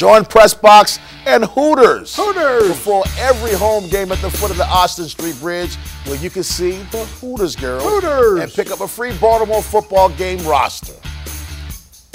Join PressBox and Hooters before every home game at the foot of the Austin Street Bridge, where you can see the Hooters girls and pick up a free Baltimore football game roster.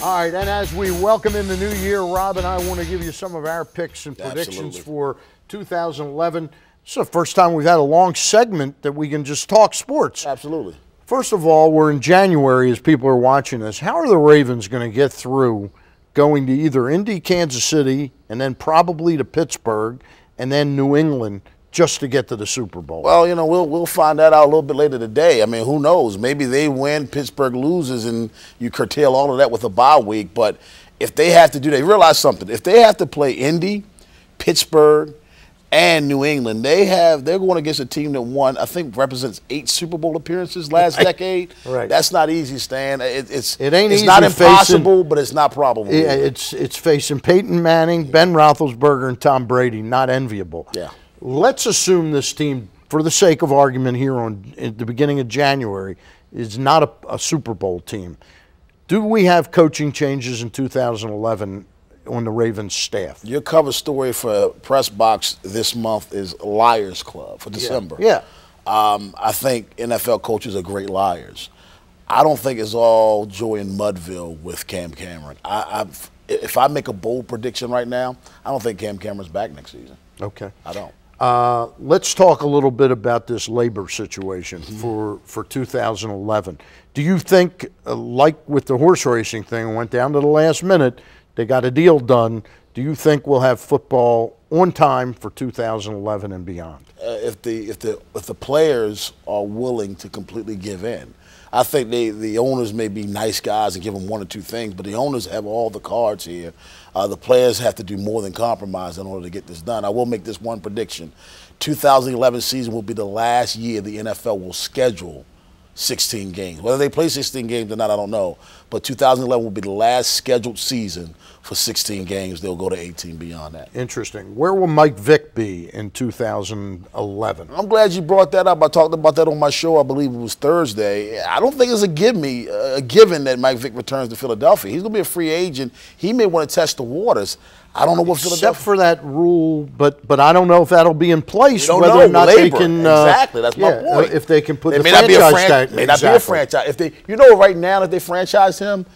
All right, and as we welcome in the new year, Rob and I want to give you some of our picks and predictions for 2011. This is the first time we've had a long segment that we can just talk sports. Absolutely. First of all, we're in January as people are watching this. How are the Ravens going to get through going to either Indy, Kansas City, and then probably to Pittsburgh, and then New England just to get to the Super Bowl? Well, you know, we'll find that out a little bit later today. I mean, who knows? Maybe they win, Pittsburgh loses, and you curtail all of that with a bye week. But if they have to do that, realize something. If they have to play Indy, Pittsburgh, and New England, they're going against a team that won, I think, represents 8 Super Bowl appearances last decade. Right. It's not easy, Stan. It's easy not impossible, but it's not probable. Yeah, it's facing Peyton Manning, Ben Roethlisberger, and Tom Brady. Not enviable. Yeah. Let's assume this team, for the sake of argument here at the beginning of January, is not a Super Bowl team. Do we have coaching changes in 2011 on the Ravens staff? Your cover story for PressBox this month is Liars Club for December. Yeah. I think NFL coaches are great liars. I don't think it's all joy in Mudville with Cam Cameron. If I make a bold prediction right now, I don't think Cam Cameron's back next season. Okay. I don't. Let's talk a little bit about this labor situation for 2011. Do you think, like with the horse racing thing, went down to the last minute, they got a deal done, do you think we'll have football on time for 2011 and beyond? If the players are willing to completely give in. I think the owners may be nice guys and give them 1 or 2 things, but the owners have all the cards here. The players have to do more than compromise in order to get this done. I will make this one prediction. 2011 season will be the last year the NFL will schedule 16 games. Whether they play 16 games or not, I don't know. But 2011 will be the last scheduled season for 16 games. They'll go to 18 beyond that. Interesting. Where will Mike Vick be in 2011? I'm glad you brought that up. I talked about that on my show, I believe it was Thursday. I don't think it's a given that Mike Vick returns to Philadelphia. He's going to be a free agent. He may want to test the waters. I don't know what Philadelphia. Except for that rule, but I don't know if that'll be in place. Whether or not labor. They can. Exactly, that's my point. If they can put it the may franchise tag. May not be a franchise. If they, right now, if they franchise him,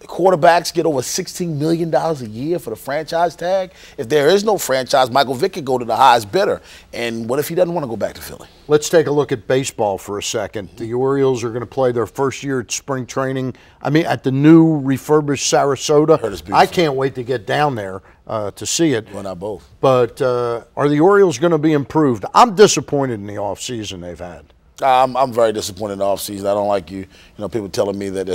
quarterbacks get over $16 million a year for the franchise tag. If there is no franchise, Michael Vick could go to the highest bidder. And what if he doesn't want to go back to Philly? Let's take a look at baseball for a second. The Orioles are going to play their first year at spring training. I mean, at the new refurbished Sarasota. I heard it's beautiful. I can't wait to get down there to see it. Well, not both. But are the Orioles going to be improved? I'm disappointed in the offseason they've had. I'm very disappointed in the offseason. I don't like people telling me that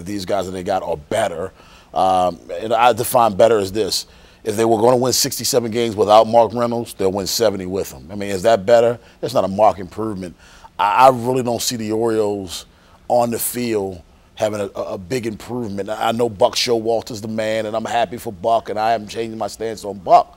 these guys that they got are better. And I define better as this. If they were going to win 67 games without Mark Reynolds, they'll win 70 with him. I mean, is that better? That's not a marked improvement. I really don't see the Orioles on the field having a big improvement. I know Buck Showalter's the man, and I'm happy for Buck, and I haven't changed my stance on Buck.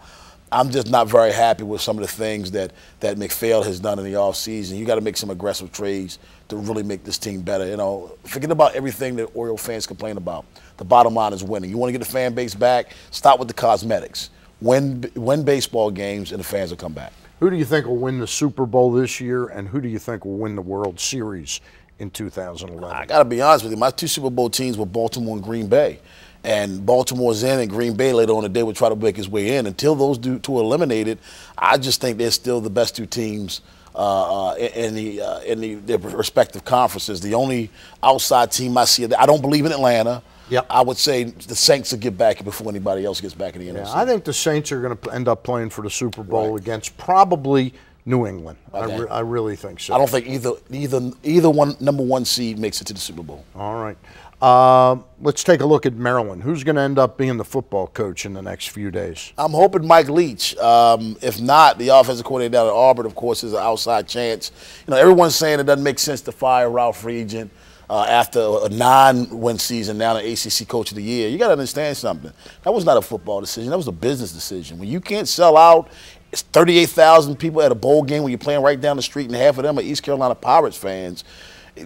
I'm just not very happy with some of the things that McPhail has done in the offseason. You got to make some aggressive trades to really make this team better. You know, forget about everything that Oriole fans complain about. The bottom line is winning. You want to get the fan base back, start with the cosmetics. Win baseball games, and the fans will come back. Who do you think will win the Super Bowl this year, and who do you think will win the World Series in 2011? I got to be honest with you. My 2 Super Bowl teams were Baltimore and Green Bay. And Baltimore's in, and Green Bay later on the day will try to make his way in. Until those two are eliminated, I just think they're still the best 2 teams in their respective conferences. The only outside team I see, I don't believe in Atlanta. Yep. I would say the Saints will get back before anybody else gets back in the NFC. I think the Saints are going to end up playing for the Super Bowl against probably New England. Okay. I really think so. I don't think either one number 1 seed makes it to the Super Bowl. All right. Let's take a look at Maryland. Who's going to end up being the football coach in the next few days? I'm hoping Mike Leach. If not, the offensive coordinator down at Auburn, of course, is an outside chance. You know, everyone's saying it doesn't make sense to fire Ralph Regent after a 9-win season, now the ACC Coach of the Year. You got to understand something. That was not a football decision. That was a business decision. When you can't sell out, it's 38,000 people at a bowl game when you're playing right down the street, and half of them are East Carolina Pirates fans.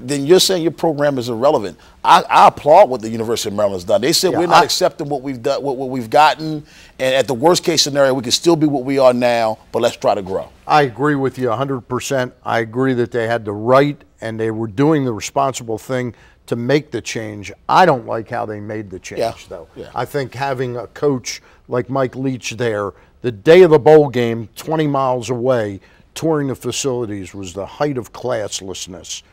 then you're saying your program is irrelevant. I applaud what the University of Maryland's done. They said we're not accepting what we've done, what we've gotten, and at the worst case scenario, we can still be what we are now, but let's try to grow. I agree with you 100%. I agree that they had the right and they were doing the responsible thing to make the change. I don't like how they made the change, though. Yeah. I think having a coach like Mike Leach there, the day of the bowl game, 20 miles away, touring the facilities was the height of classlessness.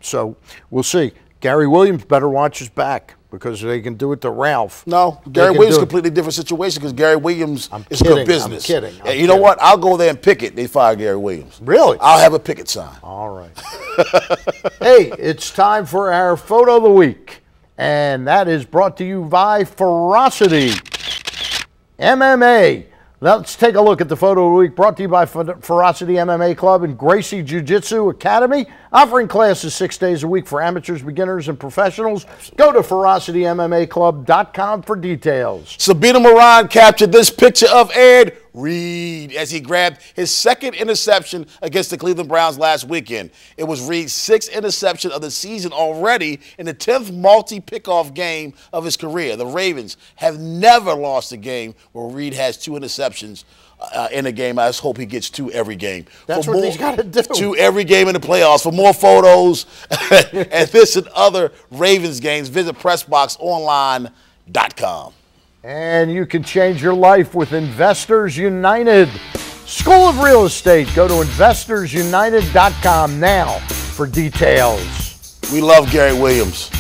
So we'll see. Gary Williams better watch his back because they can do it to Ralph. No, Gary Williams is a completely different situation because Gary Williams is good business. I'm kidding. And you know what? I'll go there and picket. They fire Gary Williams. Really? I'll have a picket sign. All right. Hey, it's time for our photo of the week. And that is brought to you by Ferocity MMA. Let's take a look at the photo of the week brought to you by Ferocity MMA Club and Gracie Jiu-Jitsu Academy, offering classes 6 days a week for amateurs, beginners, and professionals. Go to ferocitymmmaclub.com for details. Sabina Moran captured this picture of Ed Reed as he grabbed his second interception against the Cleveland Browns last weekend. It was Reed's sixth interception of the season already in the 10th multi-pickoff game of his career. The Ravens have never lost a game where Reed has 2 interceptions in a game. I just hope he gets 2 every game. That's what he's got to do. 2 every game in the playoffs. For more photos and this and other Ravens games, visit PressBoxOnline.com. And you can change your life with Investors United. School of Real Estate. Go to investorsunited.com now for details. We love Gary Williams.